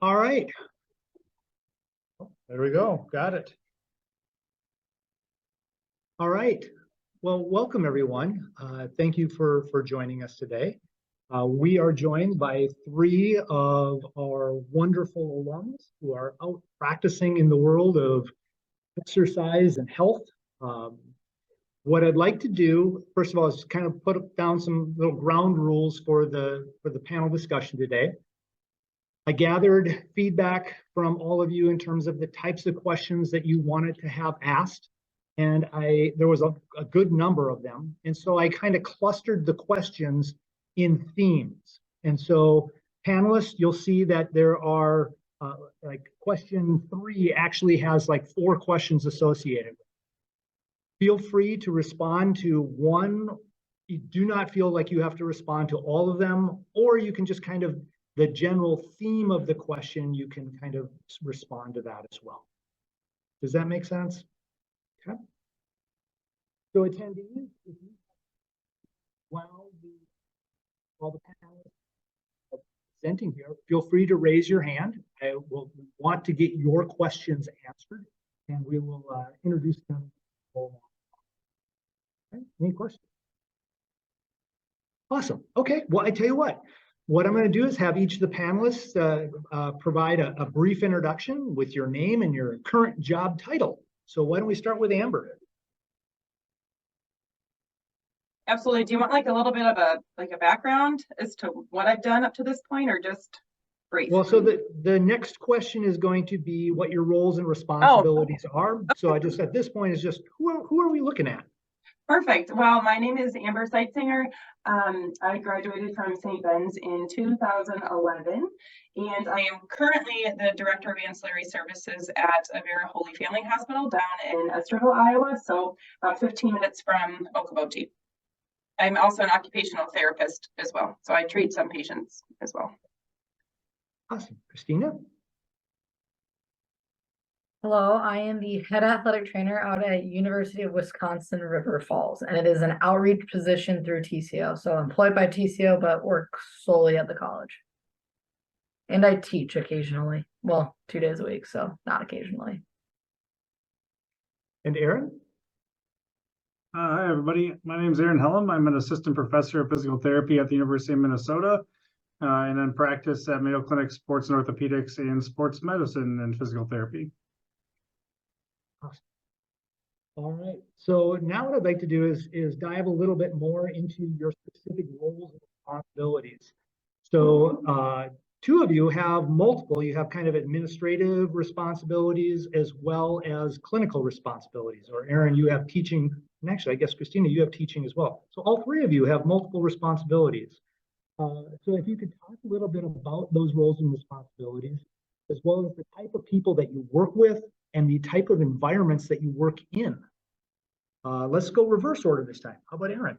All right. There we go. Got it. All right. Well, welcome everyone. Thank you for joining us today. We are joined by three of our wonderful alums who are out practicing in the world of exercise and health. What I'd like to do, first of all, is kind of put down some little ground rules for the panel discussion today. I gathered feedback from all of you in terms of the types of questions that you wanted to have asked. And there was a good number of them. And so I kind of clustered the questions in themes. And so panelists, you'll see that there are like question 3 actually has like 4 questions associated with it. Feel free to respond to one. You do not feel like you have to respond to all of them, or you can just kind of the general theme of the question, you can kind of respond to that as well. Does that make sense? Okay. So attendees, if you while the panelists are presenting here, feel free to raise your hand. I will want to get your questions answered, and we will introduce them. Okay. Any questions? Awesome. Okay. Well, I tell you what I'm going to do is have each of the panelists provide a brief introduction with your name and your current job title. So why don't we start with Amber? Absolutely. Do you want like a little bit of a background as to what I've done up to this point, or just brief? Well, so the next question is going to be what your roles and responsibilities are. So I just at this point is just who are we looking at? Perfect. Well, my name is Amber Seitzinger. I graduated from St. Ben's in 2011, and I am currently the Director of Ancillary Services at Avera Holy Family Hospital down in Esterville, Iowa, so about 15 minutes from Okoboji. I'm also an occupational therapist as well, so I treat some patients as well. Awesome. Christina? Hello, I am the head athletic trainer out at University of Wisconsin River Falls, and it is an outreach position through TCO. So employed by TCO, but work solely at the college. And I teach occasionally. Well, 2 days a week, so not occasionally. And Aaron? Hi, everybody. My name is Aaron Hellum. I'm an assistant professor of physical therapy at the University of Minnesota, and then practice at Mayo Clinic Sports and Orthopedics and Sports Medicine and Physical Therapy. All right. So now what I'd like to do is dive a little bit more into your specific roles and responsibilities. So 2 of you have multiple. You have kind of administrative responsibilities as well as clinical responsibilities. Or Aaron, you have teaching. And actually, I guess, Christina, you have teaching as well. So all 3 of you have multiple responsibilities. So if you could talk a little bit about those roles and responsibilities, as well as the type of people that you work with and the type of environments that you work in. Let's go reverse order this time. How about Aaron?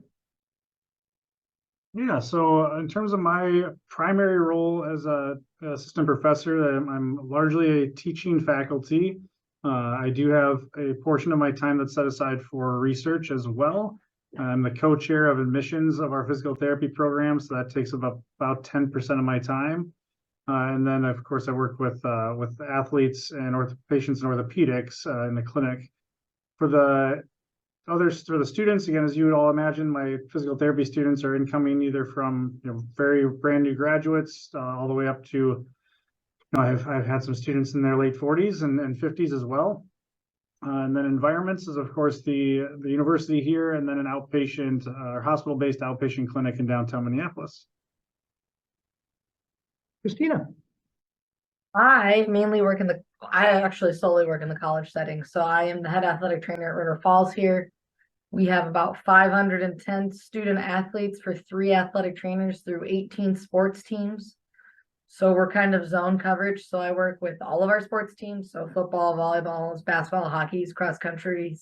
Yeah, so in terms of my primary role as an assistant professor, I'm largely a teaching faculty. I do have a portion of my time that's set aside for research as well. I'm the co-chair of admissions of our physical therapy program, so that takes about 10% of my time. And then, of course, I work with athletes and patients in orthopedics in the clinic. For the students, again, as you would all imagine, my physical therapy students are incoming either from very brand new graduates all the way up to I've had some students in their late 40s and 50s as well. And then environments is, of course, the university here, and then an outpatient or hospital-based outpatient clinic in downtown Minneapolis. Christina? I actually solely work in the college setting. So I am the head athletic trainer at River Falls here. We have about 510 student athletes for 3 athletic trainers through 18 sports teams. So we're kind of zone coverage. So I work with all of our sports teams. So football, volleyball, basketball, hockey, cross country,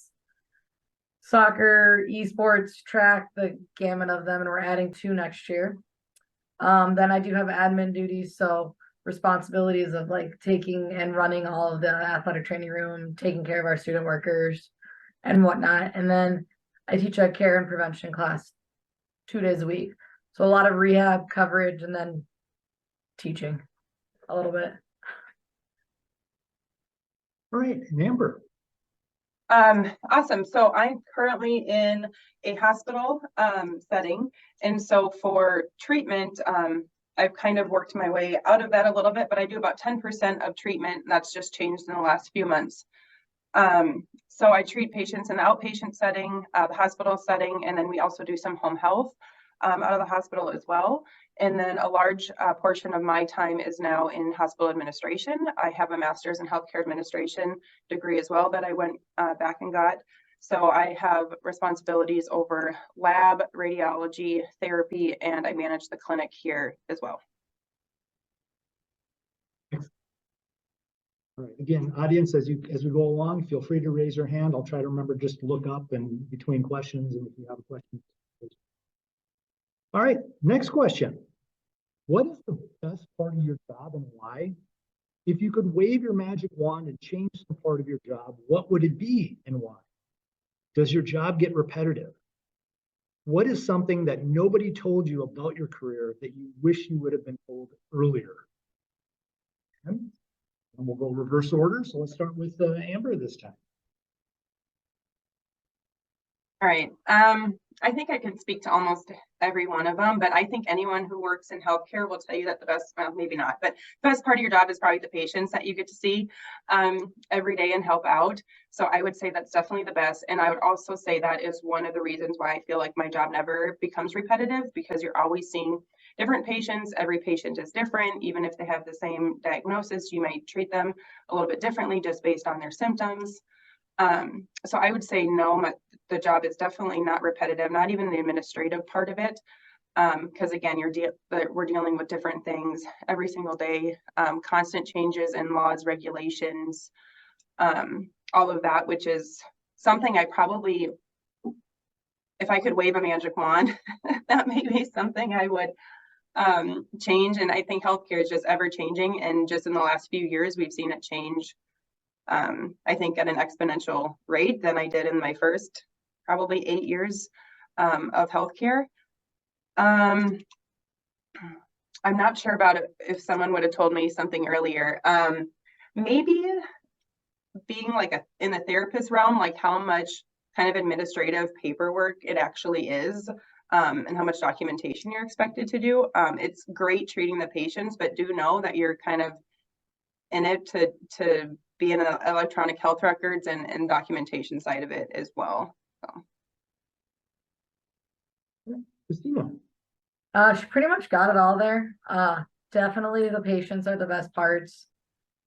soccer, esports, track, the gamut of them. And we're adding 2 next year. Then I do have admin duties. So responsibilities of like taking and running all of the athletic training room, taking care of our student workers and whatnot. And then I teach a care and prevention class 2 days a week. So a lot of rehab coverage and then teaching a little bit. All right, and Amber. Awesome. So I'm currently in a hospital setting. And so for treatment, I've kind of worked my way out of that a little bit, but I do about 10% of treatment. That's just changed in the last few months. So I treat patients in the outpatient setting, the hospital setting, and then we also do some home health out of the hospital as well. And then a large portion of my time is now in hospital administration. I have a master's in healthcare administration degree as well that I went back and got. So I have responsibilities over lab, radiology, therapy, and I manage the clinic here as well. All right, again, audience, as we go along, feel free to raise your hand. I'll try to remember just to look up and between questions, and if you have a question. All right, next question. What is the best part of your job and why? If you could wave your magic wand and change some part of your job, what would it be and why? Does your job get repetitive? What is something that nobody told you about your career that you wish you would have been told earlier? And we'll go reverse order. So let's start with Amber this time. All right. I think I can speak to almost every one of them, but I think anyone who works in healthcare will tell you that the best, well, maybe not, but the best part of your job is probably the patients that you get to see every day and help out. So I would say that's definitely the best. And I would also say that is one of the reasons why I feel like my job never becomes repetitive, because you're always seeing different patients. Every patient is different. Even if they have the same diagnosis, you might treat them a little bit differently just based on their symptoms. So I would say no, the job is definitely not repetitive, not even the administrative part of it. Because again, we're dealing with different things every single day, constant changes in laws, regulations, all of that, which is something I probably, if I could wave a magic wand, that may be something I would change. And I think healthcare is just ever changing. And just in the last few years, we've seen it change, I think at an exponential rate than I did in my first probably 8 years of healthcare. I'm not sure about it if someone would have told me something earlier. Maybe being like in the therapist realm, like how much kind of administrative paperwork it actually is, and how much documentation you're expected to do. It's great treating the patients, but do know that you're kind of in it to be in the electronic health records and documentation side of it as well. So. Christina. She pretty much got it all there. Definitely the patients are the best parts.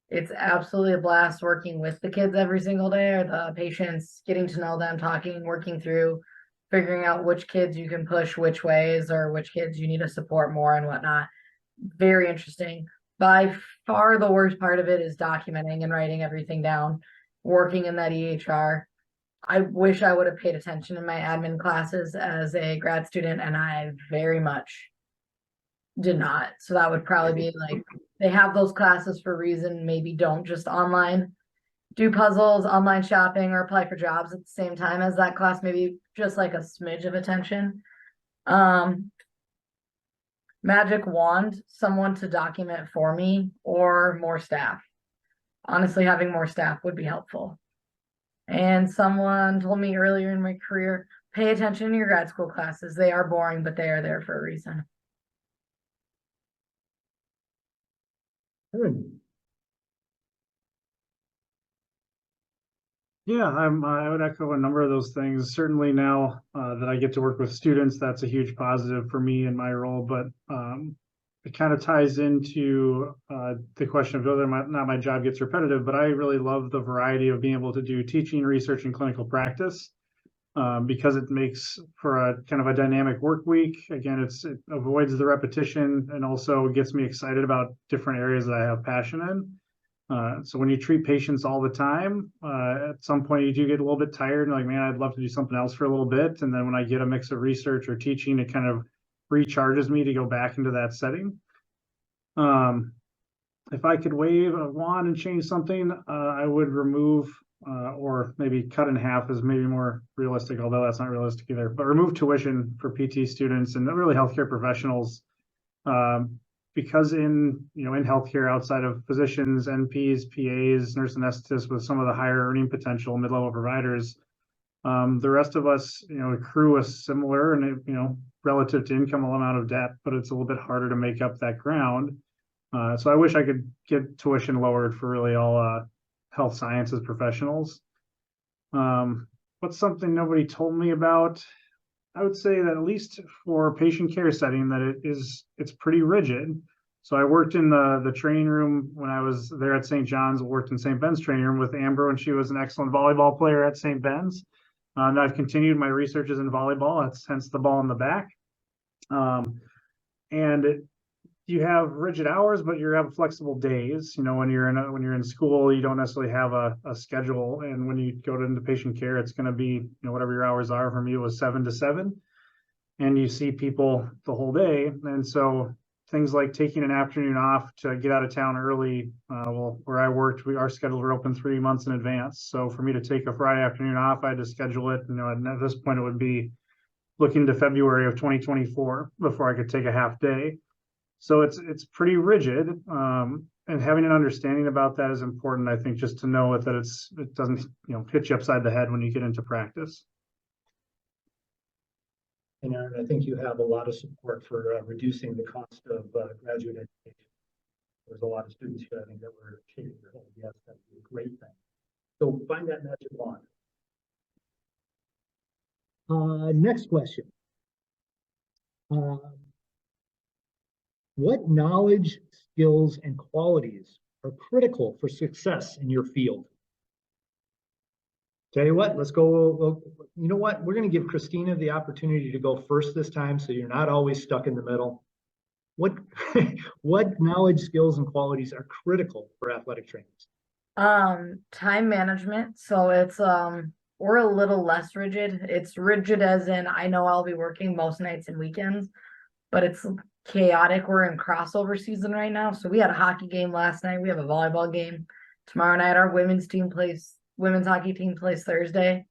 It's absolutely a blast working with the kids every single day, or the patients, getting to know them, talking, working through, figuring out which kids you can push which ways or which kids you need to support more and whatnot. Very interesting. By far the worst part of it is documenting and writing everything down, working in that EHR. I wish I would have paid attention in my admin classes as a grad student, and I very much did not. So that would probably be like, they have those classes for a reason. Maybe don't just online do puzzles, online shopping, or apply for jobs at the same time as that class. Maybe just like a smidge of attention. Magic wand, someone to document for me, or more staff. Honestly, having more staff would be helpful. And someone told me earlier in my career, pay attention to your grad school classes. They are boring, but they are there for a reason. Good. Yeah, I would echo a number of those things. Certainly now that I get to work with students, that's a huge positive for me in my role. But it kind of ties into the question of whether or not my job gets repetitive. But I really love the variety of being able to do teaching, research, and clinical practice because it makes for a kind of a dynamic work week. Again, it avoids the repetition and also gets me excited about different areas that I have passion in. So when you treat patients all the time, at some point you do get a little bit tired and like, man, I'd love to do something else for a little bit. And then when I get a mix of research or teaching, it kind of recharges me to go back into that setting. If I could wave a wand and change something, I would remove or maybe cut in half is maybe more realistic, although that's not realistic either, but remove tuition for PT students and really healthcare professionals. because in healthcare, outside of physicians, NPs, PAs, nurse anesthetists with some of the higher earning potential mid-level providers, the rest of us, accrue a similar and, relative to income amount of debt, but it's a little bit harder to make up that ground. So I wish I could get tuition lowered for really all health sciences professionals. What's something nobody told me about? I would say that at least for patient care setting, that it's pretty rigid. So I worked in the training room when I was there at St. John's, worked in St. Ben's training room with Amber when she was an excellent volleyball player at St. Ben's. And I've continued my researches in volleyball. That's hence the ball in the back. You have rigid hours, but you have flexible days. When you're in school, you don't necessarily have a schedule, and when you go into patient care, it's going to be whatever your hours are. For me, it was 7 to 7, and you see people the whole day. And so things like taking an afternoon off to get out of town early. Where I worked, our schedules were open 3 months in advance. So for me to take a Friday afternoon off, I had to schedule it. At this point, it would be looking to February of 2024 before I could take a half day. So it's pretty rigid, and having an understanding about that is important. I think just to know that it doesn't hit you upside the head when you get into practice. And Aaron, I think you have a lot of support for reducing the cost of graduate education. There's a lot of students here, I think, that were shaking their head. Yes, that'd be a great thing. So find that magic wand. Next question. What knowledge, skills, and qualities are critical for success in your field? Tell you what, let's go. You know what? We're going to give Christina the opportunity to go first this time, so you're not always stuck in the middle. What knowledge, skills, and qualities are critical for athletic trainers? Time management. So it's we're a little less rigid. It's rigid as in I know I'll be working most nights and weekends, but it's chaotic. We're in crossover season right now. So we had a hockey game last night. We have a volleyball game tomorrow night. Our women's hockey team plays Thursday.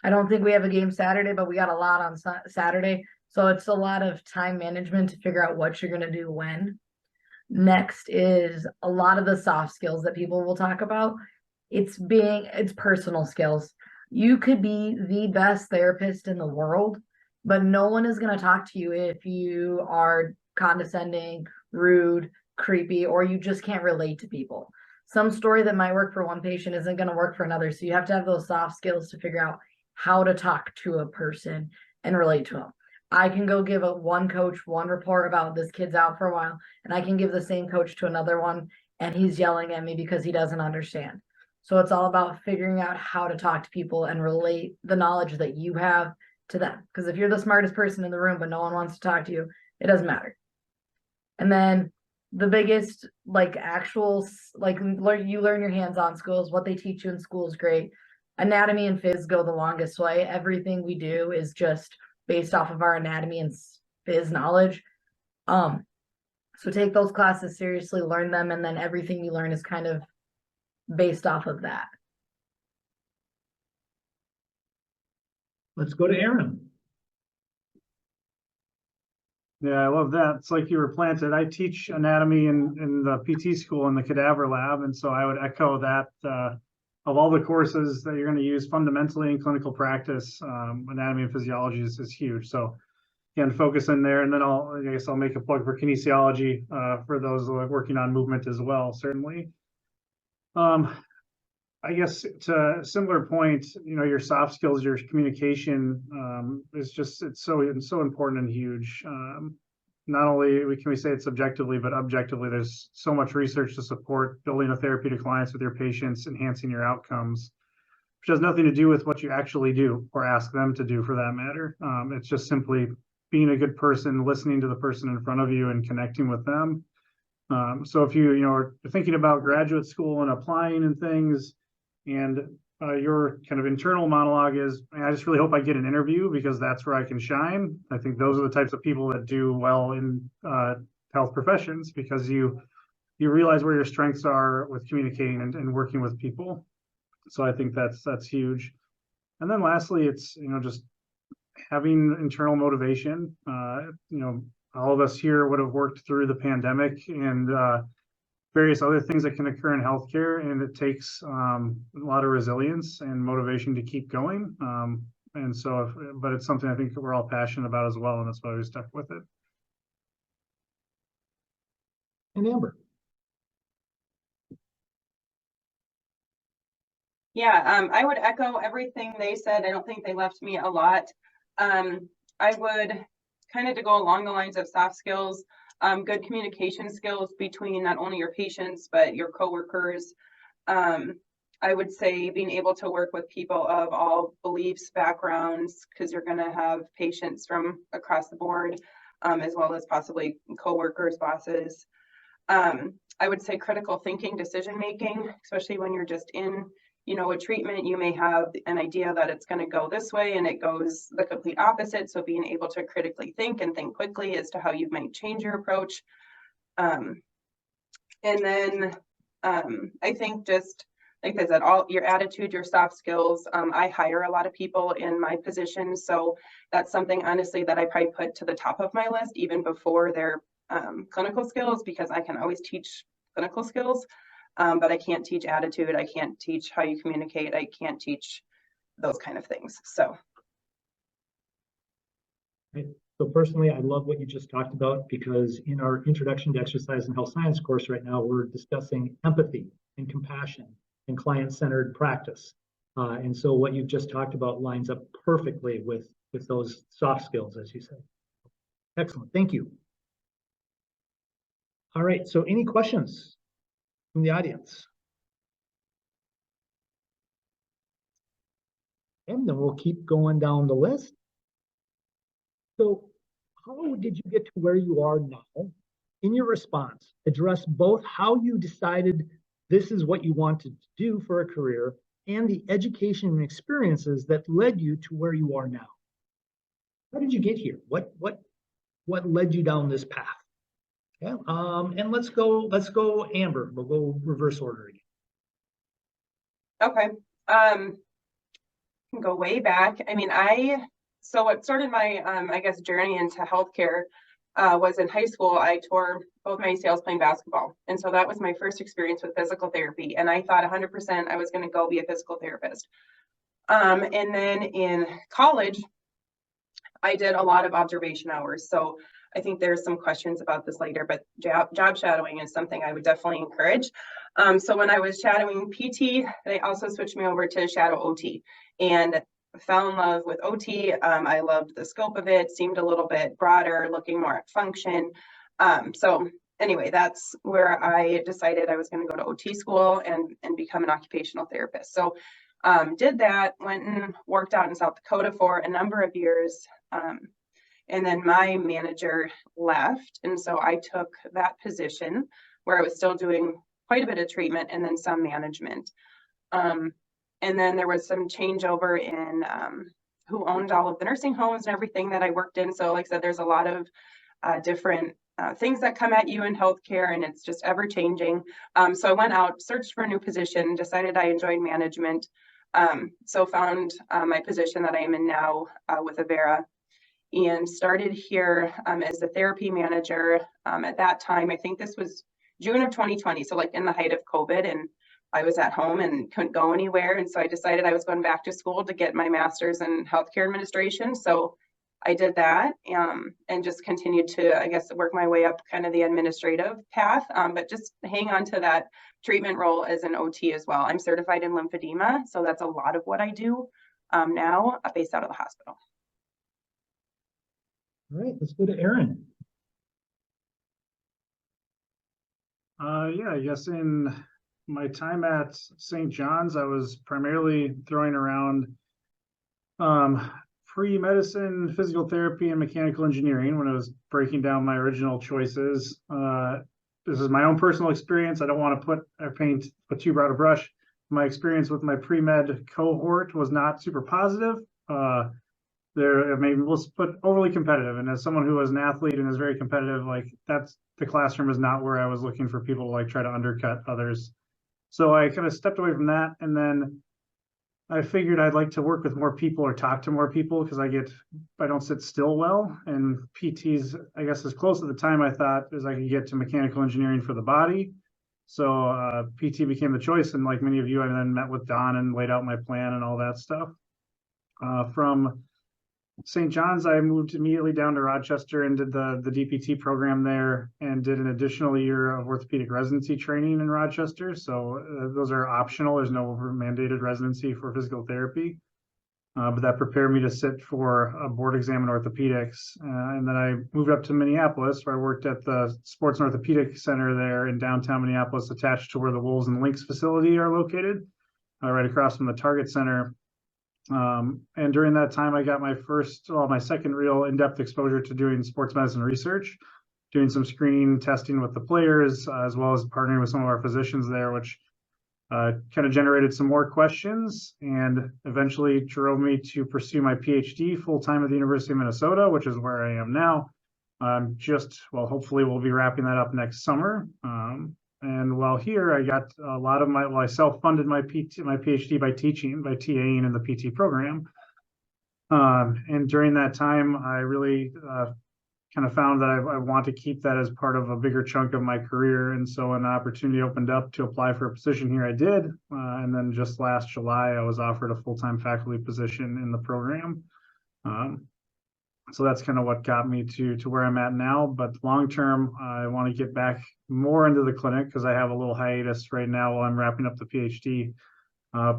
I don't think we have a game Saturday, but we got a lot on Saturday. So it's a lot of time management to figure out what you're going to do when. Next is a lot of the soft skills that people will talk about. It's personal skills. You could be the best therapist in the world, but no one is going to talk to you if you are condescending, rude, creepy, or you just can't relate to people. Some story that might work for one patient isn't going to work for another. So you have to have those soft skills to figure out how to talk to a person and relate to them. I can go give one coach one report about this kid's out for a while, and I can give the same coach to another one, and he's yelling at me because he doesn't understand. So it's all about figuring out how to talk to people and relate the knowledge that you have to them. Because if you're the smartest person in the room, but no one wants to talk to you, it doesn't matter. And then the biggest, you learn your hands-on skills. What they teach you in school is great. Anatomy and phys go the longest way. Everything we do is just based off of our anatomy and phys knowledge. So take those classes seriously, learn them, and then everything you learn is kind of based off of that. Let's go to Aaron. Yeah, I love that. It's like you were planted. I teach anatomy in the PT school in the cadaver lab, and so I would echo that. Of all the courses that you're going to use fundamentally in clinical practice, anatomy and physiology is huge. So again, focus in there, and then I guess I'll make a plug for kinesiology for those who are working on movement as well, certainly. I guess to a similar point, your soft skills, your communication it's so important and huge. Not only can we say it subjectively, but objectively, there's so much research to support building a therapeutic alliance with your patients, enhancing your outcomes, which has nothing to do with what you actually do or ask them to do for that matter. It's just simply being a good person, listening to the person in front of you and connecting with them. So if you are thinking about graduate school and applying and things, and your kind of internal monologue is, I just really hope I get an interview because that's where I can shine. I think those are the types of people that do well in health professions, because you realize where your strengths are with communicating and working with people. So I think that's huge. And then lastly, it's just having internal motivation. all of us here would have worked through the pandemic and various other things that can occur in healthcare, and it takes a lot of resilience and motivation to keep going. And so, but it's something I think we're all passionate about as well, and that's why we stuck with it. And Amber. Yeah, I would echo everything they said. I don't think they left me a lot. I would kind of to go along the lines of soft skills, good communication skills between not only your patients, but your coworkers. I would say being able to work with people of all beliefs, backgrounds, because you're going to have patients from across the board, as well as possibly coworkers, bosses. I would say critical thinking, decision making, especially when you're just in, a treatment. You may have an idea that it's going to go this way and it goes the complete opposite. So being able to critically think and think quickly as to how you might change your approach. And then I think just like I said, all your attitude, your soft skills. I hire a lot of people in my position. So that's something honestly that I probably put to the top of my list even before their clinical skills, because I can always teach clinical skills. But I can't teach attitude. I can't teach how you communicate. I can't teach those kind of things. So. Right. So personally, I love what you just talked about, because in our Introduction to Exercise and Health Science course right now, we're discussing empathy and compassion and client-centered practice. And so what you've just talked about lines up perfectly with those soft skills, as you said. Excellent. Thank you. All right. So any questions from the audience? And then we'll keep going down the list. So how did you get to where you are now? In your response, address both how you decided this is what you wanted to do for a career and the education and experiences that led you to where you are now. How did you get here? What led you down this path? Yeah. And let's go Amber. We'll go reverse order again. Okay. Can go way back. I mean, so what started my I guess journey into healthcare was in high school. I tore both my ACLs playing basketball, and so that was my first experience with physical therapy. And I thought 100% I was going to go be a physical therapist. And then in college, I did a lot of observation hours. So I think there's some questions about this later, but job shadowing is something I would definitely encourage. So when I was shadowing PT, they also switched me over to shadow OT and fell in love with OT. I loved the scope of it, seemed a little bit broader, looking more at function. So anyway, that's where I decided I was going to go to OT school and become an occupational therapist. So did that, went and worked out in South Dakota for a number of years. And then my manager left. And so I took that position where I was still doing quite a bit of treatment and then some management. And then there was some changeover in who owned all of the nursing homes and everything that I worked in. So like I said, there's a lot of different things that come at you in healthcare, and it's just ever changing. So I went out, searched for a new position, decided I enjoyed management. So found my position that I am in now with Avera, and started here as a therapy manager. At that time, I think this was June of 2020. So like in the height of COVID, and I was at home and couldn't go anywhere. And so I decided I was going back to school to get my master's in healthcare administration. So I did that and just continued to, I guess, work my way up kind of the administrative path, but just hang on to that treatment role as an OT as well. I'm certified in lymphedema, so that's a lot of what I do now based out of the hospital. All right, let's go to Aaron. Yeah, I guess in my time at St. John's, I was primarily throwing around pre-medicine, physical therapy, and mechanical engineering when I was breaking down my original choices. This is my own personal experience. I don't want to paint a too broad a brush. My experience with my pre-med cohort was not super positive. Maybe we'll put overly competitive. And as someone who was an athlete and is very competitive, like the classroom is not where I was looking for people to like try to undercut others. So I kind of stepped away from that. And then I figured I'd like to work with more people or talk to more people because I don't sit still well. And PT's, I guess, as close at the time I thought as I could get to mechanical engineering for the body. So PT became the choice. And like many of you, I then met with Don and laid out my plan and all that stuff. From St. John's, I moved immediately down to Rochester and did the DPT program there and did an additional year of orthopedic residency training in Rochester. So those are optional. There's no mandated residency for physical therapy. But that prepared me to sit for a board exam in orthopedics. And then I moved up to Minneapolis, where I worked at the Sports and Orthopedic Center there in downtown Minneapolis, attached to where the Wolves and Lynx facility are located, right across from the Target Center. And during that time, I got my second real in-depth exposure to doing sports medicine research, doing some screening testing with the players, as well as partnering with some of our physicians there, which kind of generated some more questions and eventually drove me to pursue my PhD full-time at the University of Minnesota, which is where I am now. Hopefully we'll be wrapping that up next summer. And while here, I got a lot of I self-funded my PhD by TAing in the PT program. And during that time, I really kind of found that I want to keep that as part of a bigger chunk of my career. And so an opportunity opened up to apply for a position here. I did. And then just last July, I was offered a full-time faculty position in the program. So that's kind of what got me to where I'm at now. But long term, I want to get back more into the clinic because I have a little hiatus right now while I'm wrapping up the PhD,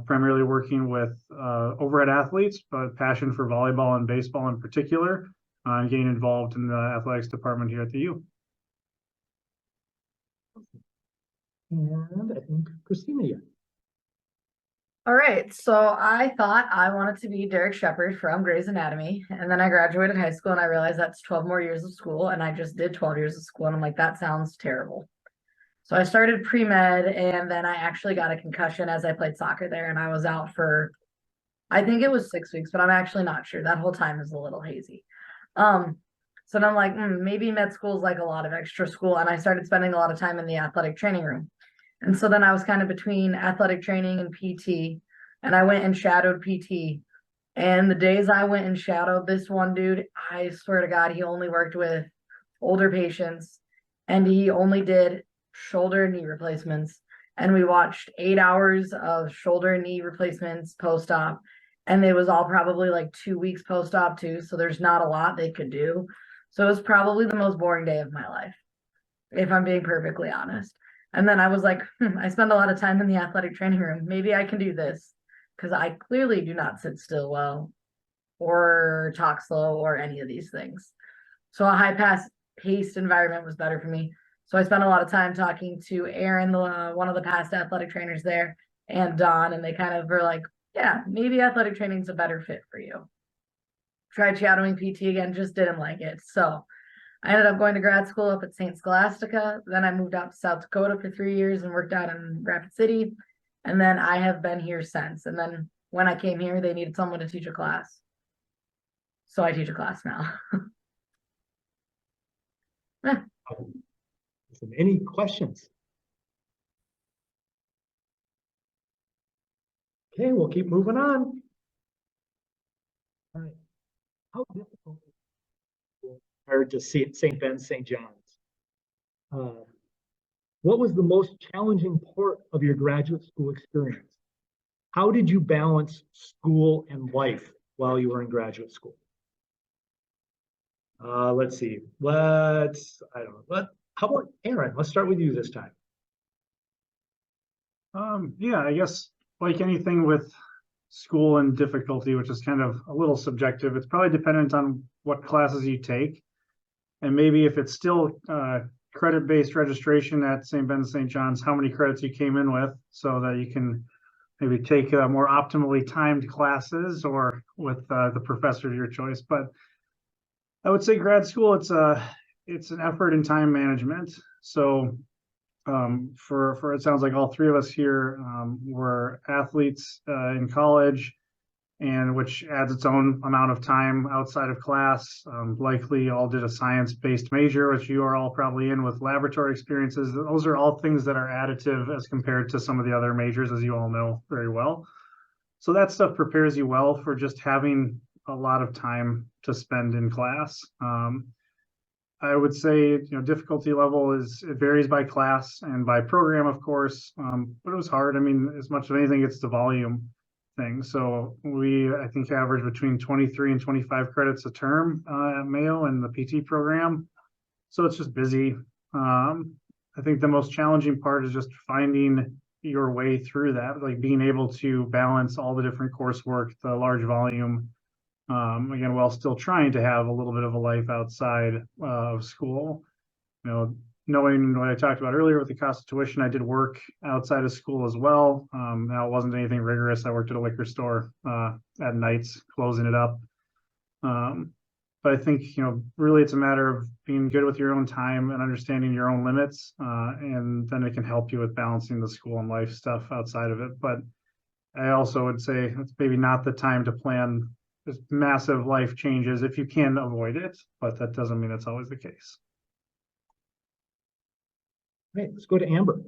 primarily working with overhead athletes, but passion for volleyball and baseball in particular, and getting involved in the athletics department here at the U. And I think Christina, yeah. All right, so I thought I wanted to be Derek Shepard from Grey's Anatomy, and then I graduated high school and I realized that's 12 more years of school, and I just did 12 years of school, and I'm like, that sounds terrible. So I started pre-med, and then I actually got a concussion as I played soccer there, and I was out for, I think it was 6 weeks, but I'm actually not sure. That whole time is a little hazy. So then I'm like, maybe med school is like a lot of extra school, and I started spending a lot of time in the athletic training room. And so then I was kind of between athletic training and PT, and I went and shadowed PT. And the days I went and shadowed this one dude, I swear to God, he only worked with older patients, and he only did shoulder and knee replacements. And we watched 8 hours of shoulder and knee replacements post-op, and it was all probably like 2 weeks post-op too. So there's not a lot they could do. So it was probably the most boring day of my life, if I'm being perfectly honest. And then I was like, I spend a lot of time in the athletic training room. Maybe I can do this because I clearly do not sit still well or talk slow or any of these things. So a high-paced environment was better for me. So I spent a lot of time talking to Aaron, one of the past athletic trainers there, and Don, and they kind of were like, yeah, maybe athletic training is a better fit for you. Tried shadowing PT again, just didn't like it. So I ended up going to grad school up at St. Scholastica. Then I moved out to South Dakota for 3 years and worked out in Rapid City. And then I have been here since. And then when I came here, they needed someone to teach a class. So I teach a class now. Any questions? Okay, we'll keep moving on. All right. How difficult is it compared to St. Ben's, St. John's? What was the most challenging part of your graduate school experience? How did you balance school and life while you were in graduate school? Let's see. How about Aaron? Let's start with you this time. Yeah, I guess like anything with school and difficulty, which is kind of a little subjective, it's probably dependent on what classes you take. And maybe if it's still credit-based registration at St. Ben's, St. John's, how many credits you came in with so that you can maybe take more optimally timed classes or with the professor of your choice. But I would say grad school, it's an effort in time management. So for it sounds like all three of us here were athletes in college, and which adds its own amount of time outside of class. Likely all did a science-based major, which you are all probably in with laboratory experiences. Those are all things that are additive as compared to some of the other majors, as you all know very well. So that stuff prepares you well for just having a lot of time to spend in class. I would say, difficulty level it varies by class and by program, of course. But it was hard. I mean, as much of anything, it's the volume thing. So I think, average between 23 and 25 credits a term at Mayo and the PT program. So it's just busy. I think the most challenging part is just finding your way through that, like being able to balance all the different coursework, the large volume, again, while still trying to have a little bit of a life outside of school. Knowing what I talked about earlier with the cost of tuition, I did work outside of school as well. Now it wasn't anything rigorous. I worked at a liquor store at nights, closing it up. But I think, really it's a matter of being good with your own time and understanding your own limits. And then it can help you with balancing the school and life stuff outside of it. But I also would say it's maybe not the time to plan just massive life changes if you can avoid it, but that doesn't mean it's always the case. Right, let's go to Amber.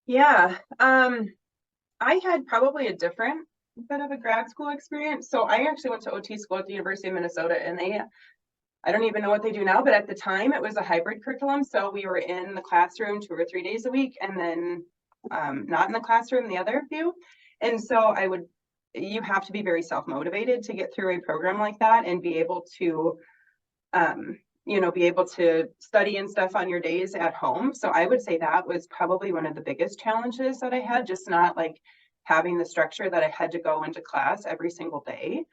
Yeah, I had probably a different bit of a grad school experience. So I actually went to OT school at the University of Minnesota, and I don't even know what they do now, but at the time it was a hybrid curriculum. So we were in the classroom 2 or 3 days a week, and then not in the classroom the other few. And so you have to be very self-motivated to get through a program like that and be able to be able to study and stuff on your days at home. So I would say that was probably one of the biggest challenges that I had, just not like having the structure that I had to go into class every single day.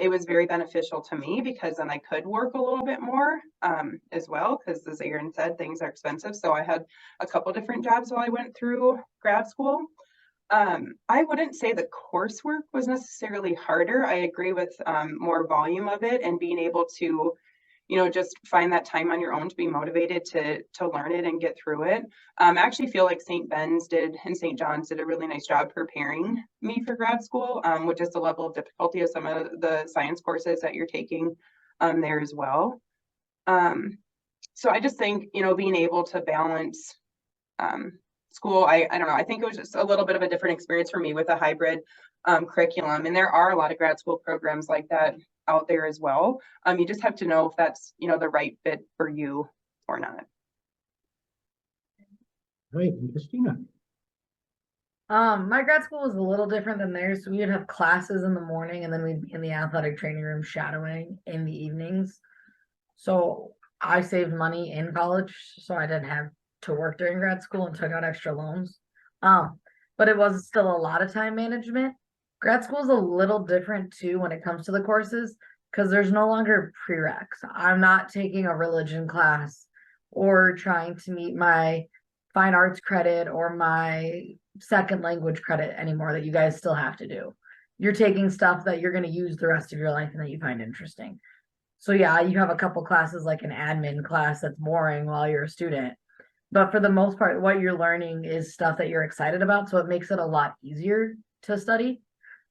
It was very beneficial to me because then I could work a little bit more as well, because as Aaron said, things are expensive. So I had a couple different jobs while I went through grad school. I wouldn't say the coursework was necessarily harder. I agree with more volume of it and being able to just find that time on your own to be motivated to learn it and get through it. I actually feel like St. Ben's and St. John's did a really nice job preparing me for grad school, with just the level of difficulty of some of the science courses that you're taking there as well. So I just think, being able to balance school, I don't know, I think it was just a little bit of a different experience for me with a hybrid curriculum. And there are a lot of grad school programs like that out there as well. You just have to know if that's, the right fit for you or not. Right, and Christina. My grad school was a little different than theirs. So we would have classes in the morning and then we'd be in the athletic training room shadowing in the evenings. So I saved money in college, so I didn't have to work during grad school and took out extra loans. But it was still a lot of time management. Grad school is a little different too when it comes to the courses, because there's no longer prereqs. I'm not taking a religion class or trying to meet my fine arts credit or my second language credit anymore that you guys still have to do. You're taking stuff that you're going to use the rest of your life and that you find interesting. So yeah, you have a couple classes like an admin class that's boring while you're a student. But for the most part, what you're learning is stuff that you're excited about. So it makes it a lot easier to study.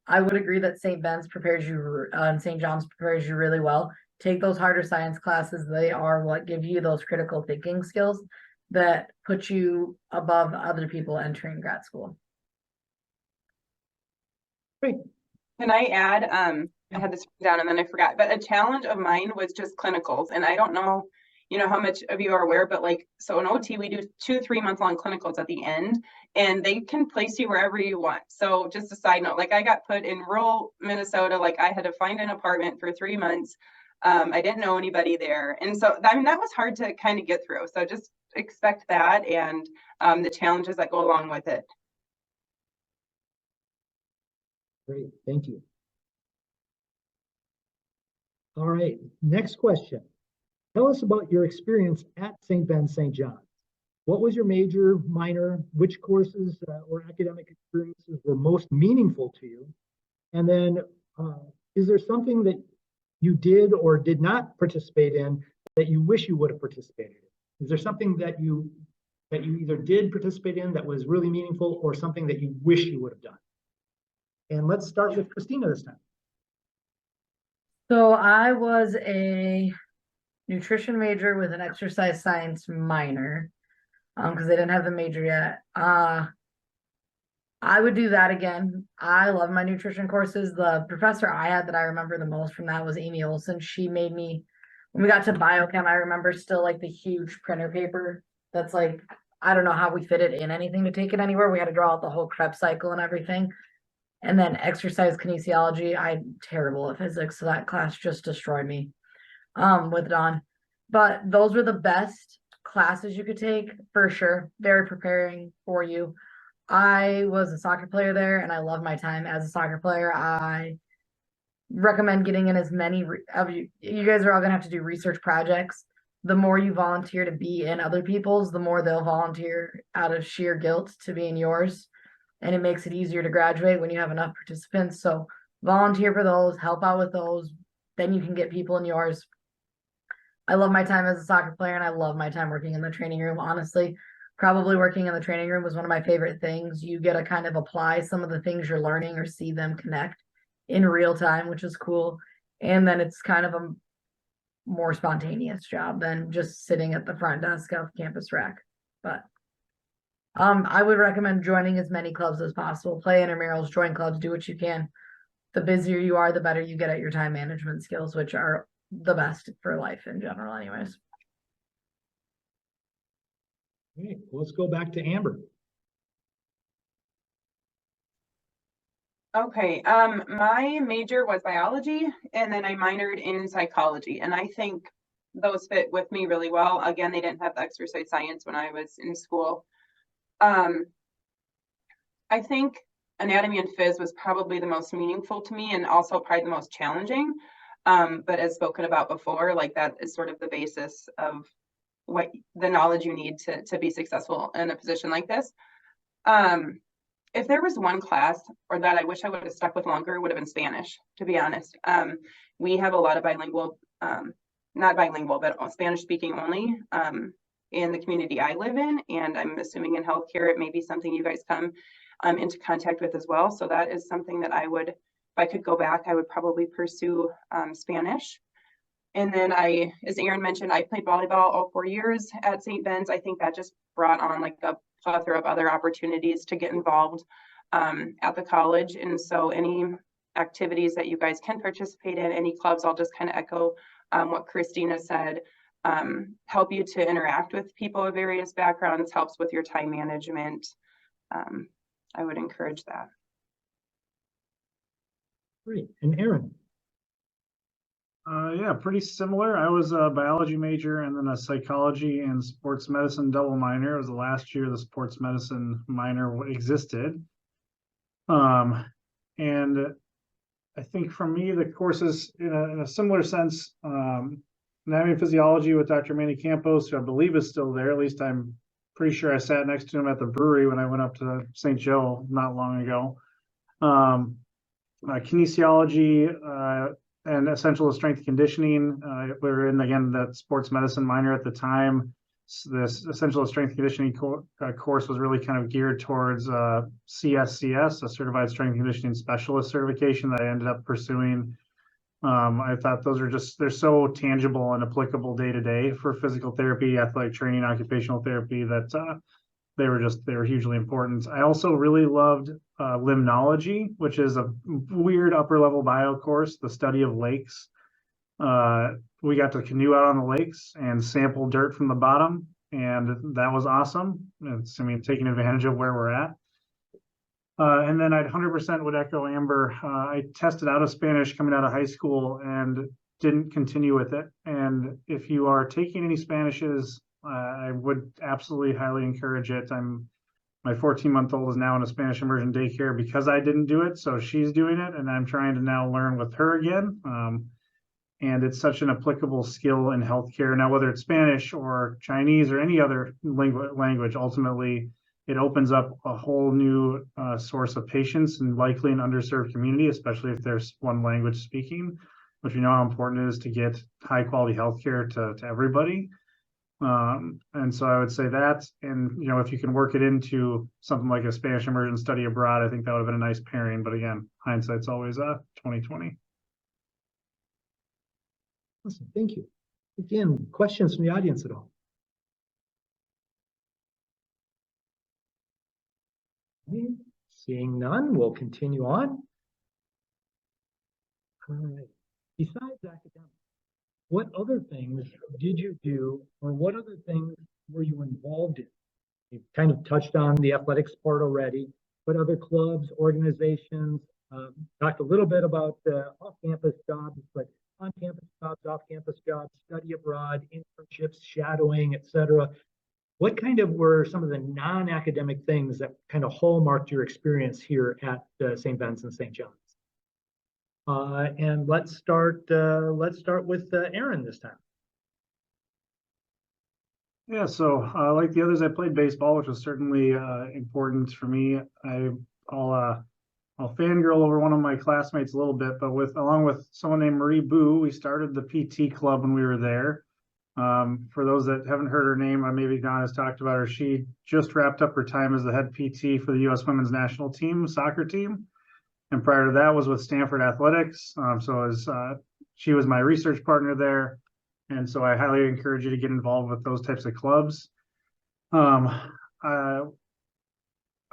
I would agree that St. Ben's prepares you and St. John's prepares you really well. Take those harder science classes. They are what give you those critical thinking skills that put you above other people entering grad school. Great. Can I add, I had this down and then I forgot, but a challenge of mine was just clinicals. And I don't know, how much of you are aware, but so in OT, we do 2-3 month long clinicals at the end, and they can place you wherever you want. So just a side note, I got put in rural Minnesota, I had to find an apartment for 3 months. I didn't know anybody there. And so, that was hard to kind of get through. So just expect that and the challenges that go along with it. Great, thank you. All right, next question. Tell us about your experience at St. Ben's, St. John's. What was your major, minor, which courses or academic experiences were most meaningful to you? And then is there something that you did or did not participate in that you wish you would have participated in? Is there something that you either did participate in that was really meaningful or something that you wish you would have done? And let's start with Christina this time. So I was a nutrition major with an exercise science minor, because they didn't have the major yet. I would do that again. I love my nutrition courses. The professor I had that I remember the most from that was Amy Olson. She made me, when we got to biochem, I remember still like the huge printer paper that's like, I don't know how we fit it in anything to take it anywhere. We had to draw out the whole Krebs cycle and everything. And then exercise kinesiology. I'm terrible at physics, so that class just destroyed me with Don. But those were the best classes you could take for sure. Very preparing for you. I was a soccer player there and I love my time as a soccer player. I recommend getting in as many of you. You guys are all gonna have to do research projects. The more you volunteer to be in other people's, the more they'll volunteer out of sheer guilt to be in yours. And it makes it easier to graduate when you have enough participants. So volunteer for those, help out with those. Then you can get people in yours. I love my time as a soccer player and I love my time working in the training room. Honestly, probably working in the training room was one of my favorite things. You get to kind of apply some of the things you're learning or see them connect in real time, which is cool. And then it's kind of a more spontaneous job than just sitting at the front desk of Campus Rec. But I would recommend joining as many clubs as possible. Play intramurals, join clubs, do what you can. The busier you are, the better you get at your time management skills, which are the best for life in general anyways. Okay, let's go back to Amber. Okay, my major was biology and then I minored in psychology, and I think those fit with me really well. Again, they didn't have exercise science when I was in school. I think anatomy and phys was probably the most meaningful to me and also probably the most challenging. But as spoken about before, like that is sort of the basis of what the knowledge you need to be successful in a position like this. If there was one class or that I wish I would have stuck with longer, it would have been Spanish, to be honest. We have a lot of bilingual, not bilingual, but Spanish speaking only in the community I live in. And I'm assuming in healthcare, it may be something you guys come into contact with as well. So that is something that I would, if I could go back, I would probably pursue Spanish. And then as Aaron mentioned, I played volleyball all 4 years at St. Ben's. I think that just brought on like a plethora of other opportunities to get involved at the college. And so any activities that you guys can participate in, any clubs, I'll just kind of echo what Christina said, help you to interact with people of various backgrounds, helps with your time management. I would encourage that. Great. And Aaron? Yeah, pretty similar. I was a biology major and then a psychology and sports medicine double minor. It was the last year the sports medicine minor existed. And I think for me, the courses in a similar sense, anatomy and physiology with Dr. Manny Campos, who I believe is still there. At least I'm pretty sure I sat next to him at the brewery when I went up to St. Joe not long ago. Kinesiology, and essential strength conditioning. We were in, again, that sports medicine minor at the time. So this essential strength conditioning course was really kind of geared towards CSCS, a certified strength conditioning specialist certification that I ended up pursuing. I thought those are they're so tangible and applicable day to day for physical therapy, athletic training, occupational therapy, that they were hugely important. I also really loved limnology, which is a weird upper level bio course, the study of lakes. We got to canoe out on the lakes and sample dirt from the bottom, and that was awesome. Taking advantage of where we're at. And then I'd 100% would echo Amber. I tested out of Spanish coming out of high school and didn't continue with it. And if you are taking any Spanishes, I would absolutely highly encourage it. My 14-month-old is now in a Spanish immersion daycare because I didn't do it, so she's doing it, and I'm trying to now learn with her again. And it's such an applicable skill in healthcare. Now, whether it's Spanish or Chinese or any other language, ultimately, it opens up a whole new source of patients and likely an underserved community, especially if there's one language speaking, which we know how important it is to get high quality healthcare to everybody. And so I would say that, and if you can work it into something like a Spanish immersion study abroad, I think that would have been a nice pairing. But again, hindsight's always 2020. Awesome, thank you. Again, questions from the audience at all? Seeing none, we'll continue on. All right. Besides academics, what other things did you do, or what other things were you involved in? You kind of touched on the athletics part already, but other clubs, organizations, talked a little bit about off-campus jobs, but on-campus jobs, off-campus jobs, study abroad, internships, shadowing, etc. What kind of were some of the non-academic things that kind of hallmarked your experience here at St. Ben's and St. John's? And let's start with Aaron this time. Yeah, so like the others, I played baseball, which was certainly important for me. I'll fangirl over one of my classmates a little bit, but along with someone named Marie Boo, we started the PT club when we were there. For those that haven't heard her name, maybe Don has talked about her. She just wrapped up her time as the head PT for the U.S. Women's National Team, soccer team. And prior to that was with Stanford Athletics. She was my research partner there. And so I highly encourage you to get involved with those types of clubs. I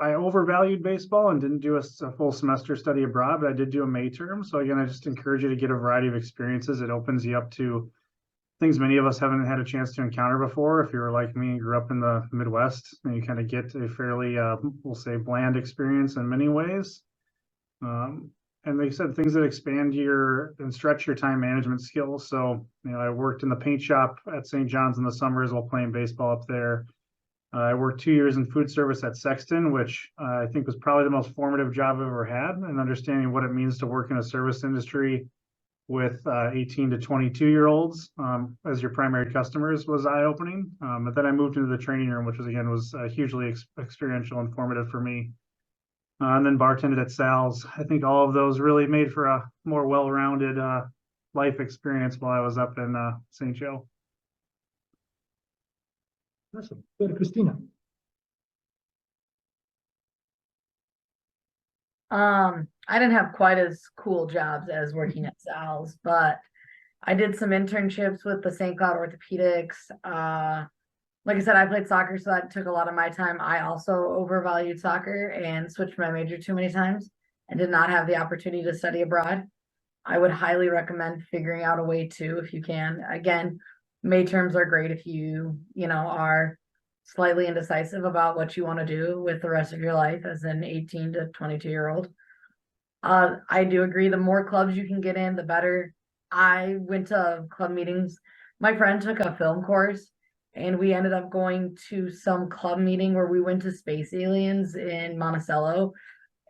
overvalued baseball and didn't do a full semester study abroad, but I did do a May term. So again, I just encourage you to get a variety of experiences. It opens you up to things many of us haven't had a chance to encounter before. If you were like me and grew up in the Midwest, and you kind of get a fairly, we'll say, bland experience in many ways. And they said things that expand and stretch your time management skills. So, I worked in the paint shop at St. John's in the summers while playing baseball up there. I worked 2 years in food service at Sexton, which I think was probably the most formative job I've ever had, and understanding what it means to work in a service industry with 18 to 22-year-olds as your primary customers was eye-opening. But then I moved into the training room, which was hugely experiential and formative for me. And then bartended at Sal's. I think all of those really made for a more well-rounded life experience while I was up in St. Joe. Awesome. Go to Christina. I didn't have quite as cool jobs as working at Sal's, but I did some internships with the St. Cloud Orthopedics. Like I said, I played soccer, so that took a lot of my time. I also overvalued soccer and switched my major too many times and did not have the opportunity to study abroad. I would highly recommend figuring out a way to, if you can. Again, May terms are great if you are slightly indecisive about what you want to do with the rest of your life as an 18 to 22-year-old. I do agree, the more clubs you can get in, the better. I went to club meetings. My friend took a film course, and we ended up going to some club meeting where we went to Space Aliens in Monticello,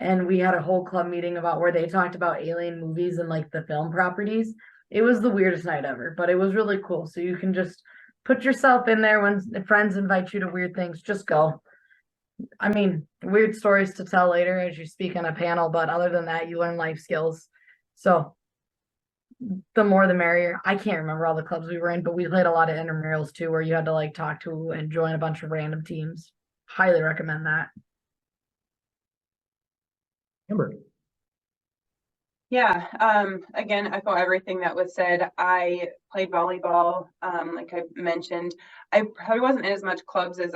and we had a whole club meeting about where they talked about alien movies and like the film properties. It was the weirdest night ever, but it was really cool. So you can just put yourself in there when friends invite you to weird things, just go. I mean, weird stories to tell later as you speak on a panel, but other than that, you learn life skills. So the more the merrier. I can't remember all the clubs we were in, but we played a lot of intramurals too, where you had to like talk to and join a bunch of random teams. Highly recommend that. Amber. Yeah, again, echo everything that was said. I played volleyball, like I mentioned. I probably wasn't in as much clubs as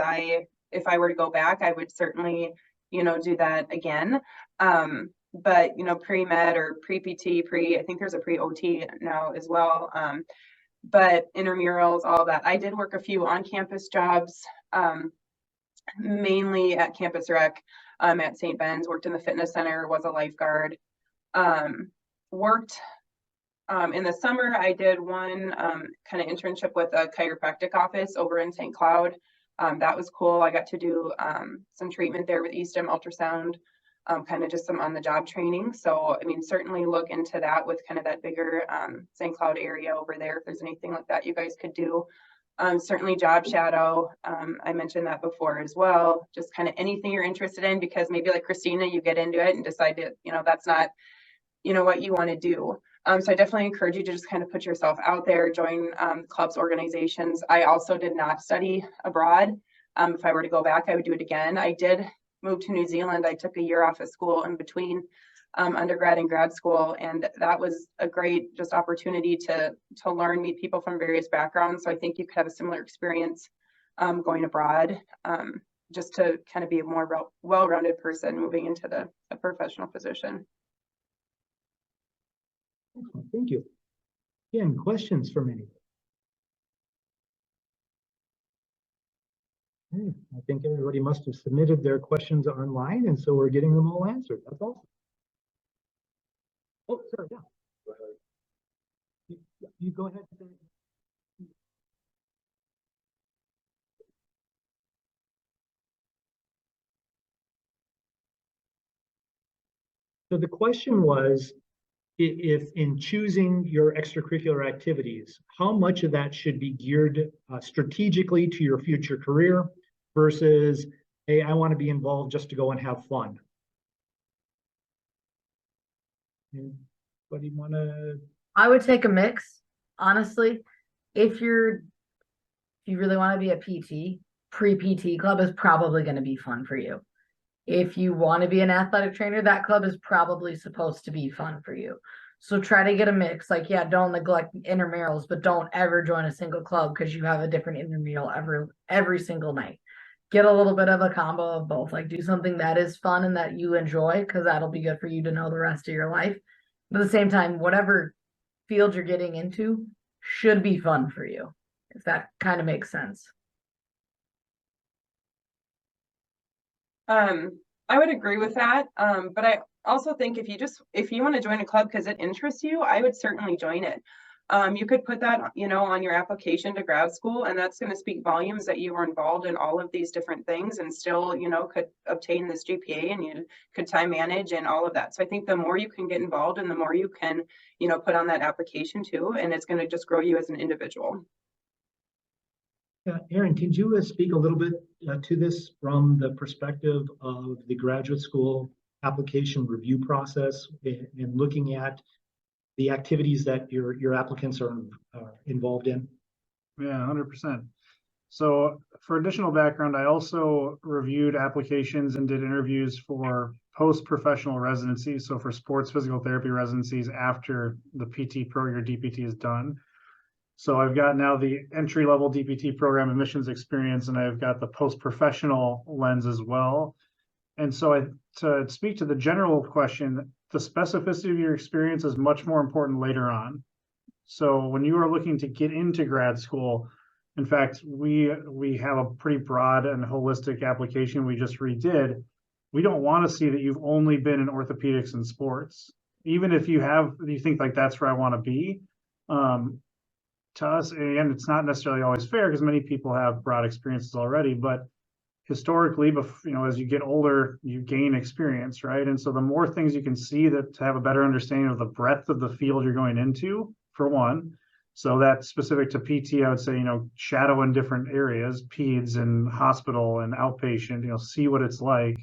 if I were to go back, I would certainly, do that again. But, pre-med or pre-PT, I think there's a pre-OT now as well. But intramurals, all that. I did work a few on-campus jobs, mainly at Campus Rec, at St. Ben's, worked in the fitness center, was a lifeguard. Worked in the summer. I did one kind of internship with a chiropractic office over in St. Cloud. That was cool. I got to do some treatment there with E-stim ultrasound, kind of just some on-the-job training. So, I mean, certainly look into that with kind of that bigger St. Cloud area over there. If there's anything like that you guys could do. Certainly job shadow. I mentioned that before as well. Just kind of anything you're interested in, because maybe like Christina, you get into it and decide to, that's not, what you want to do. So I definitely encourage you to just kind of put yourself out there, join clubs, organizations. I also did not study abroad. If I were to go back, I would do it again. I did move to New Zealand. I took a year off of school in between undergrad and grad school, and that was a great just opportunity to learn, meet people from various backgrounds. So I think you could have a similar experience going abroad. just to kind of be a more well-rounded person moving into a professional position. Excellent. Thank you. Again, questions from anyone? Okay, I think everybody must have submitted their questions online, and so we're getting them all answered. That's awesome. Oh, sorry, yeah. You go ahead. So the question was, if in choosing your extracurricular activities, how much of that should be geared strategically to your future career versus, hey, I want to be involved just to go and have fun? Anybody want to? I would take a mix, honestly. If you really want to be a PT, pre-PT club is probably going to be fun for you. If you want to be an athletic trainer, that club is probably supposed to be fun for you. So try to get a mix. Like, yeah, don't neglect intramurals, but don't ever join a single club because you have a different intramural every single night. Get a little bit of a combo of both. Like, do something that is fun and that you enjoy, because that'll be good for you to know the rest of your life. But at the same time, whatever field you're getting into should be fun for you, if that kind of makes sense. I would agree with that. But I also think if you want to join a club because it interests you, I would certainly join it. You could put that, on your application to grad school, and that's going to speak volumes that you were involved in all of these different things and still, could obtain this GPA, and you could time manage and all of that. So I think the more you can get involved and the more you can, put on that application too, and it's going to just grow you as an individual. Aaron, could you speak a little bit to this from the perspective of the graduate school application review process and looking at the activities that your applicants are involved in? Yeah, 100%. So for additional background, I also reviewed applications and did interviews for post-professional residencies. So for sports physical therapy residencies after the PT program or DPT is done. So I've got now the entry-level DPT program admissions experience, and I've got the post-professional lens as well. And so to speak to the general question, the specificity of your experience is much more important later on. So when you are looking to get into grad school, in fact, we have a pretty broad and holistic application we just redid. We don't want to see that you've only been in orthopedics and sports. Even if you think like that's where I want to be. To us, again, it's not necessarily always fair because many people have broad experiences already, but historically, as you get older, you gain experience, right? And so the more things you can see to have a better understanding of the breadth of the field you're going into, for one. So that's specific to PT, I would say, shadow in different areas, peds and hospital and outpatient, see what it's like.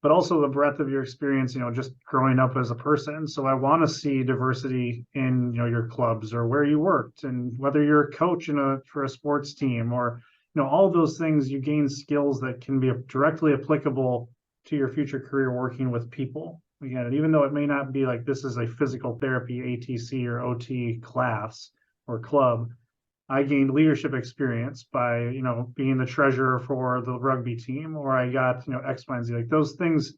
But also the breadth of your experience, just growing up as a person. So I want to see diversity in, your clubs or where you worked, and whether you're a coach for a sports team, or, all of those things, you gain skills that can be directly applicable to your future career working with people. Again, and even though it may not be like this is a physical therapy ATC or OT class or club, I gained leadership experience by, being the treasurer for the rugby team, or I got, X, Y, and Z. Like those things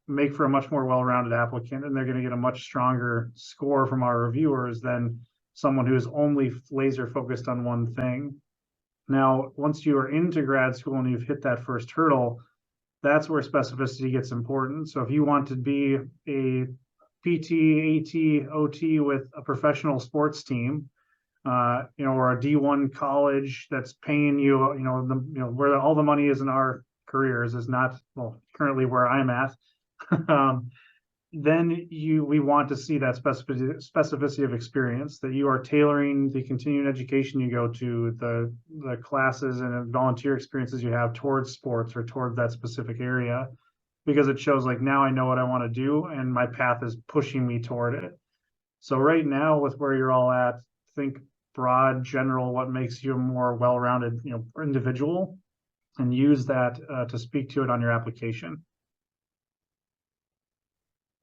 make for a much more well-rounded applicant, and they're going to get a much stronger score from our reviewers than someone who is only laser focused on one thing. Now, once you are into grad school and you've hit that first hurdle, that's where specificity gets important. So if you want to be a PT, AT, OT with a professional sports team, or a D1 college that's paying you, where all the money is in our careers is not, currently where I'm at. Then we want to see that specificity of experience, that you are tailoring the continuing education you go to, the classes and volunteer experiences you have towards sports or towards that specific area, because it shows like, now I know what I want to do and my path is pushing me toward it. So right now, with where you're all at, think broad, general, what makes you a more well-rounded, individual, and use that to speak to it on your application.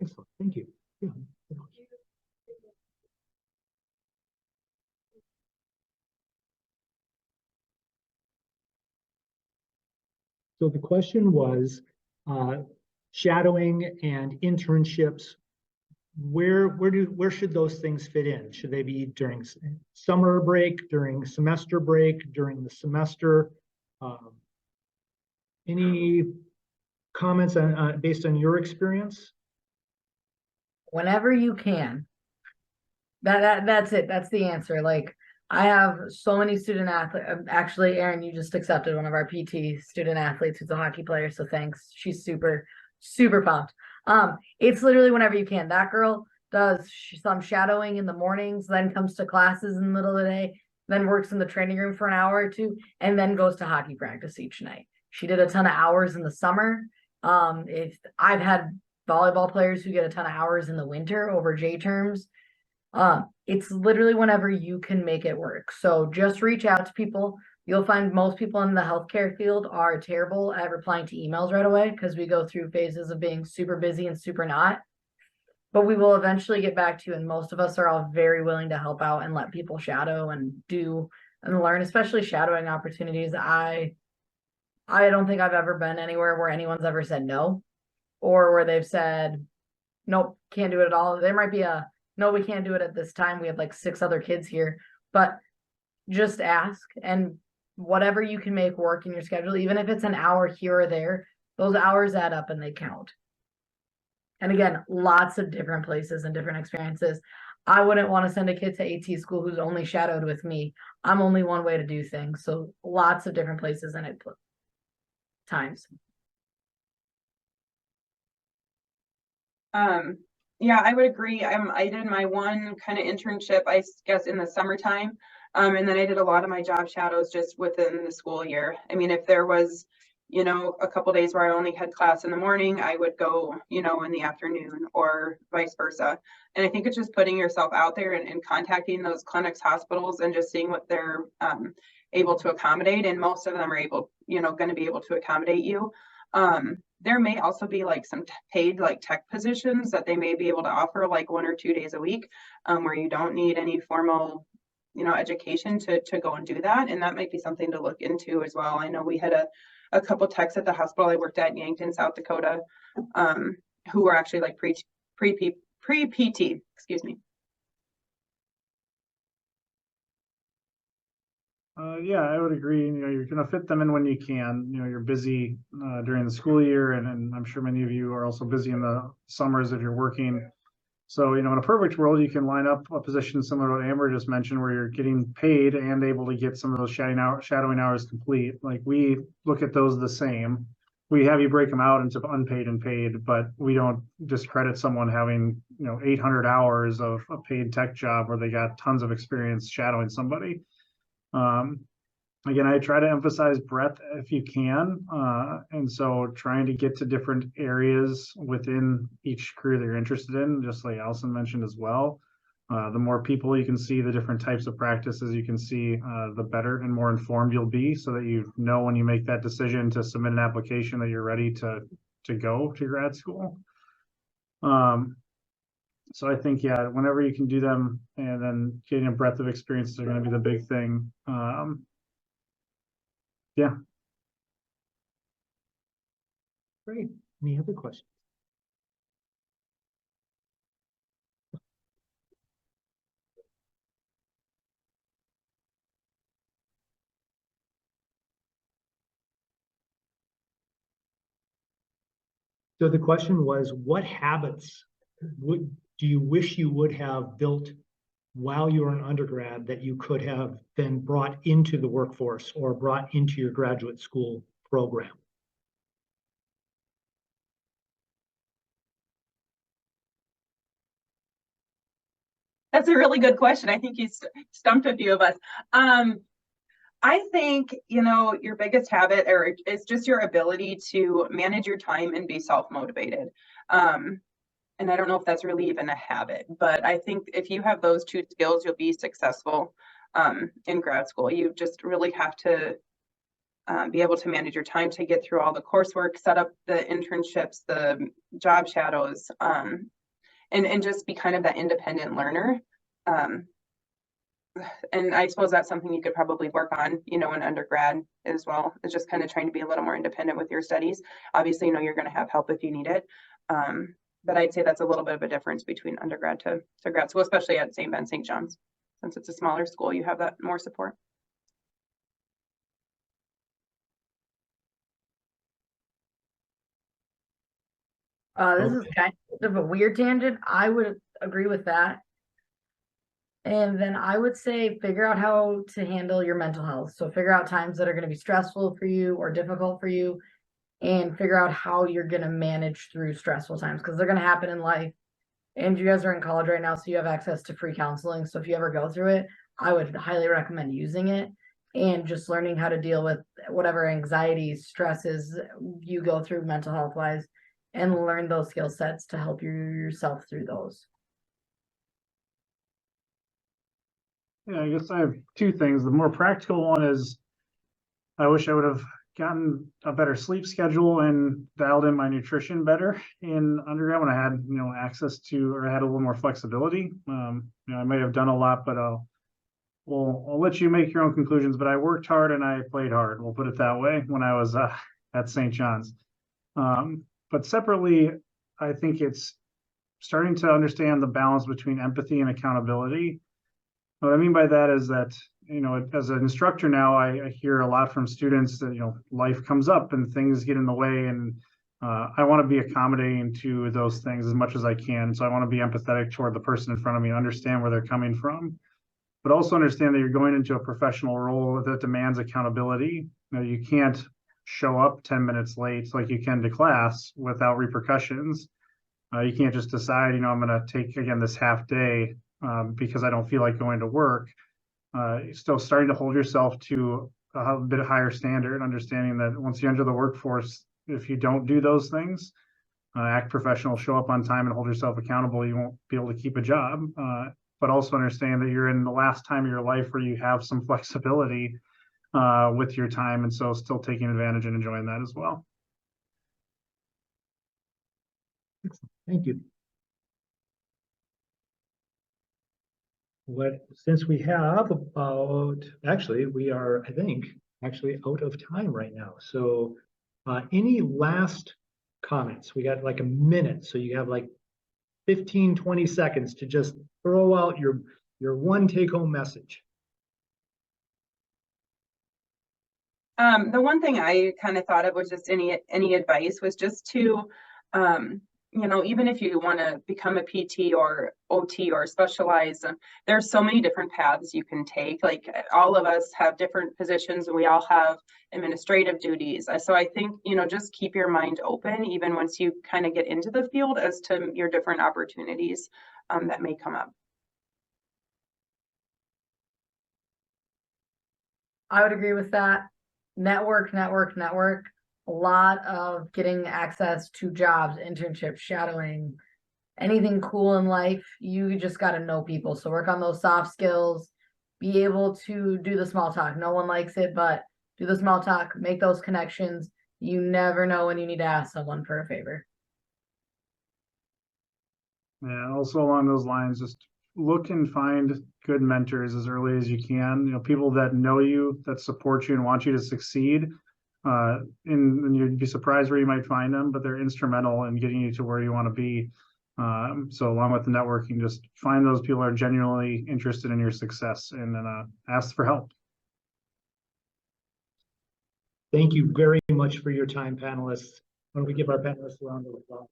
Excellent, thank you. Yeah. So the question was shadowing and internships. Where should those things fit in? Should they be during summer break, during semester break, during the semester? Any comments on based on your experience? Whenever you can. That's it. That's the answer. Like, I have so many student athletes. Actually, Erin, you just accepted one of our PT student athletes who's a hockey player. So thanks. She's super, super pumped. It's literally whenever you can. That girl does some shadowing in the mornings, then comes to classes in the middle of the day, then works in the training room for an hour or two, and then goes to hockey practice each night. She did a ton of hours in the summer. If I've had volleyball players who get a ton of hours in the winter over J terms. It's literally whenever you can make it work. So just reach out to people. You'll find most people in the healthcare field are terrible at replying to emails right away because we go through phases of being super busy and super not. But we will eventually get back to you, and most of us are all very willing to help out and let people shadow and do and learn, especially shadowing opportunities. I don't think I've ever been anywhere where anyone's ever said no, or where they've said, nope, can't do it at all. There might be a, no, we can't do it at this time. We have like 6 other kids here, but just ask, and whatever you can make work in your schedule, even if it's an hour here or there, those hours add up and they count. And again, lots of different places and different experiences. I wouldn't want to send a kid to AT school who's only shadowed with me. I'm only one way to do things. So lots of different places and it times. Yeah, I would agree. I did my one kind of internship, I guess, in the summertime. And then I did a lot of my job shadows just within the school year. I mean, if there was, you know, a couple days where I only had class in the morning, I would go, you know, in the afternoon or vice versa. And I think it's just putting yourself out there and contacting those clinics, hospitals, and just seeing what they're able to accommodate. And most of them are able, you know, going to be able to accommodate you. There may also be like some paid like tech positions that they may be able to offer like 1 or 2 days a week, where you don't need any formal, you know, education to go and do that. And that might be something to look into as well. I know we had a couple techs at the hospital I worked at in Yankton, South Dakota, who were actually like pre-PT, excuse me. Yeah, I would agree. You know, you're going to fit them in when you can. You know, you're busy during the school year, and I'm sure many of you are also busy in the summers if you're working. So, you know, in a perfect world, you can line up a position similar to what Amber just mentioned, where you're getting paid and able to get some of those shadowing hours complete. Like, we look at those the same. We have you break them out into unpaid and paid, but we don't discredit someone having, you know, 800 hours of a paid tech job where they got tons of experience shadowing somebody. Again, I try to emphasize breadth if you can. And so trying to get to different areas within each career that you're interested in, just like Allison mentioned as well. The more people you can see, the different types of practices you can see, the better and more informed you'll be, so that you know when you make that decision to submit an application that you're ready to go to grad school. So I think, yeah, whenever you can do them, and then getting a breadth of experiences are going to be the big thing. Yeah. Great. Any other questions? So the question was, what habits do you wish you would have built while you were an undergrad that you could have then brought into the workforce or brought into your graduate school program? That's a really good question. I think you stumped a few of us. I think, you know, your biggest habit is just your ability to manage your time and be self-motivated. And I don't know if that's really even a habit, but I think if you have those 2 skills, you'll be successful in grad school. You just really have to be able to manage your time to get through all the coursework, set up the internships, the job shadows, and just be kind of that independent learner. and I suppose that's something you could probably work on, in undergrad as well. It's just kind of trying to be a little more independent with your studies. Obviously, you're going to have help if you need it. But I'd say that's a little bit of a difference between undergrad to grad school, especially at St. Ben, St. John's. Since it's a smaller school, you have that more support. This is kind of a weird tangent. I would agree with that. And then I would say figure out how to handle your mental health. So figure out times that are going to be stressful for you or difficult for you, and figure out how you're going to manage through stressful times, because they're going to happen in life. And you guys are in college right now, so you have access to free counseling. So if you ever go through it, I would highly recommend using it and just learning how to deal with whatever anxieties, stresses you go through mental health wise, and learn those skill sets to help yourself through those. Yeah, I guess I have two things. The more practical one is I wish I would have gotten a better sleep schedule and dialed in my nutrition better in undergrad when I had, access to, or I had a little more flexibility. I might have done a lot, but I'll let you make your own conclusions. But I worked hard and I played hard. We'll put it that way when I was at St. John's. But separately, I think it's starting to understand the balance between empathy and accountability. What I mean by that is that, as an instructor now, I hear a lot from students that, life comes up and things get in the way. And I want to be accommodating to those things as much as I can. So I want to be empathetic toward the person in front of me, understand where they're coming from, but also understand that you're going into a professional role that demands accountability. You can't show up 10 minutes late like you can to class without repercussions. You can't just decide, I'm going to take, again, this half day because I don't feel like going to work. Still starting to hold yourself to a bit higher standard, understanding that once you enter the workforce, if you don't do those things, act professional, show up on time, and hold yourself accountable, you won't be able to keep a job. But also understand that you're in the last time of your life where you have some flexibility with your time, and so still taking advantage and enjoying that as well. Thank you. Since we have we are, I think, actually out of time right now. So any last comments? We got like a minute, so you have like 15, 20 seconds to just throw out your one take-home message. The one thing I kind of thought of was just any advice was just to, even if you want to become a PT or OT or specialize, there's so many different paths you can take. Like all of us have different positions and we all have administrative duties. So I think, just keep your mind open, even once you kind of get into the field, as to your different opportunities that may come up. I would agree with that. Network. A lot of getting access to jobs, internships, shadowing, anything cool in life. You just got to know people. So work on those soft skills, be able to do the small talk. No one likes it, but do the small talk, make those connections. You never know when you need to ask someone for a favor. Yeah, also along those lines, just look and find good mentors as early as you can. People that know you, that support you and want you to succeed. And you'd be surprised where you might find them, but they're instrumental in getting you to where you want to be. So along with the networking, just find those people that are genuinely interested in your success, and then ask for help. Thank you very much for your time, panelists. Why don't we give our panelists a round of applause?